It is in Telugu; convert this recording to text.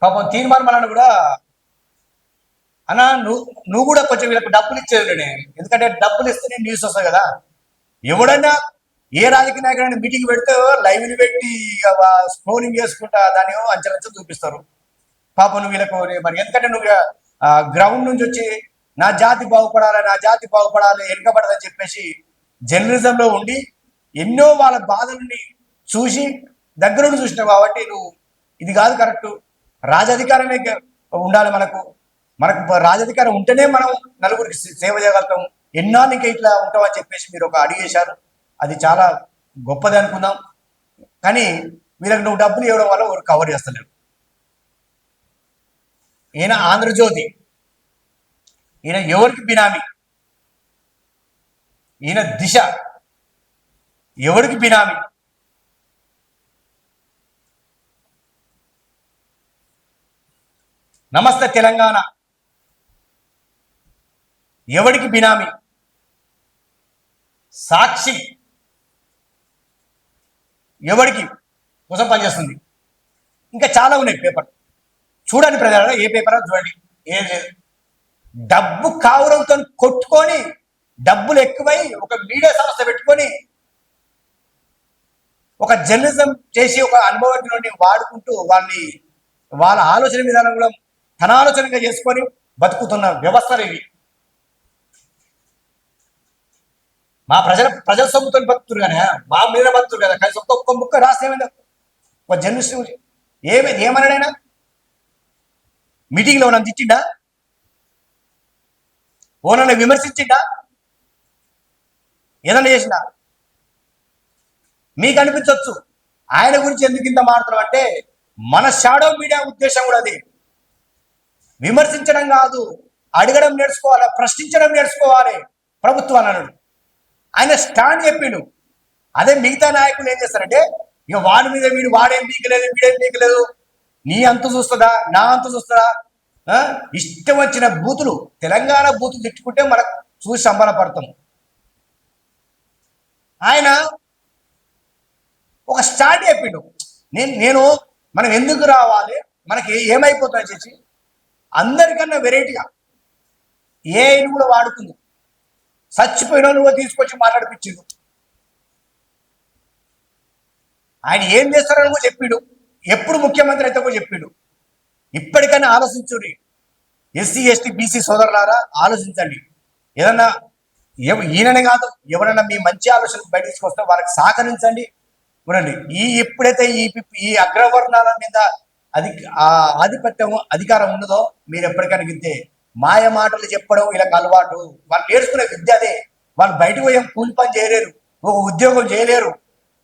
పాపం తీర్మానం కూడా అన్న నువ్వు కూడా కొంచెం వీళ్ళకి డబ్బులు ఇచ్చేది. ఎందుకంటే డబ్బులు ఇస్తేనే న్యూస్ వస్తుంది కదా. ఎవడన్నా ఏ రాజకీయ నాయకుడైనా మీటింగ్ పెడితే లైవ్లు పెట్టి స్క్రోలింగ్ చేసుకుంటా దాన్ని అంచెలంచెలు చూపిస్తారు. పాపం నువ్వు వీళ్ళకు మరి ఎందుకంటే నువ్వు గ్రౌండ్ నుంచి వచ్చి నా జాతి బాగుపడాలి వెనుకబడదని చెప్పేసి జర్నలిజంలో ఉండి ఎన్నో వాళ్ళ బాధల్ని చూసి దగ్గర నుండి చూసినావు కాబట్టి నువ్వు ఇది కాదు కరెక్ట్. రాజాధికారమే ఉండాలి మనకు రాజాధికారం ఉంటేనే మనం నలుగురికి సేవ చేయగలుగుతాం. ఎన్నాళ్ళు ఇంకా ఇట్లా ఉంటామని చెప్పేసి మీరు ఒక అడిగేశారు. అది చాలా గొప్పది అనుకుందాం. కానీ వీళ్ళకి నువ్వు డబ్బులు ఇవ్వడం వల్ల ఒకరు కవర్ చేస్తలేరు. ఈయన ఆంధ్రజ్యోతి, ఈయన ఎవరికి బినామీ? ఈయన దిశ ఎవరికి బినామీ? నమస్తే తెలంగాణ ఎవరికి బినామీ? సాక్షి ఎవరికి కోసం పనిచేస్తుంది? ఇంకా చాలా ఉన్నాయి పేపర్. చూడండి ప్రజలు, ఏ పేపర్ చూడండి, ఏం లేదు. డబ్బు కావురంతో కొట్టుకొని డబ్బులు ఎక్కువై ఒక మీడియా సంస్థ పెట్టుకొని ఒక జర్నలిజం చేసి ఒక అనుభవజ్ఞుడిని వాడుకుంటూ వాళ్ళ ఆలోచన విధానం కూడా తన ఆలోచనగా చేసుకొని బతుకుతున్న వ్యవస్థలు ఇవి. మా ప్రజల సొమ్ముతో బతుకుతురు కానీ మా మీద బతుకురు కదా. కానీ ఒక్క ముక్క రాసేమైనా ఒక జర్నలిస్ట్ ఏమన్నాడైనా మీటింగ్లో నన్ను తిట్టిండా? ఓనర్ని విమర్శించిండా? ఏదన్నా చేసిందా? మీకు అనిపించవచ్చు ఆయన గురించి ఎందుకు ఇంత మాట్లాడతాం అంటే మన షాడో మీడియా ఉద్దేశం కూడా అది. విమర్శించడం కాదు, అడగడం నేర్చుకోవాలి, ప్రశ్నించడం నేర్చుకోవాలి ప్రభుత్వాన్ని అన్నాడు. ఆయన స్టాండ్ చెప్పిండు. అదే మిగతా నాయకులు ఏం చేస్తారంటే ఇక వాడి మీద వాడేం పీకలేదు, వీడేం పీకలేదు, నీ అంతు చూస్తుందా, నా అంతు చూస్తుందా, ఇష్టం వచ్చిన బూతులు, తెలంగాణ బూతులు తిట్టుకుంటే మనకు చూసి సంబరపడతాం. ఆయన ఒక స్టార్ట్ చెప్పిండు. నేను మనం ఎందుకు రావాలి, మనకి ఏమైపోతుందని చేసి అందరికన్నా వెరైటీగా ఏఐని కూడా వాడుతుంది. చచ్చిపోయిన నువ్వు తీసుకొచ్చి మాట్లాడిపించిండు. ఆయన ఏం చేస్తారని కూడా చెప్పిండు. ఎప్పుడు ముఖ్యమంత్రి అయితే కూడా చెప్పిండు. ఇప్పటికైనా ఆలోచించుడి. ఎస్సీ ఎస్టీ బీసీ సోదరులారా ఆలోచించండి. ఏదన్నా ఈయననే కాదు ఎవరైనా మీ మంచి ఆలోచన బయట తీసుకొస్తే వాళ్ళకి సహకరించండి. చూడండి, ఎప్పుడైతే ఈ అగ్రవర్ణాల మీద ఆధిపత్యం అధికారం ఉన్నదో మీరు ఎప్పటికైనా విద్య మాయ మాటలు చెప్పడం వీళ్ళకి అలవాటు. వాళ్ళు నేర్చుకునే విద్య అదే. వాళ్ళు బయటకు పోయి కూలి పని చేయలేరు, ఒక ఉద్యోగం చేయలేరు.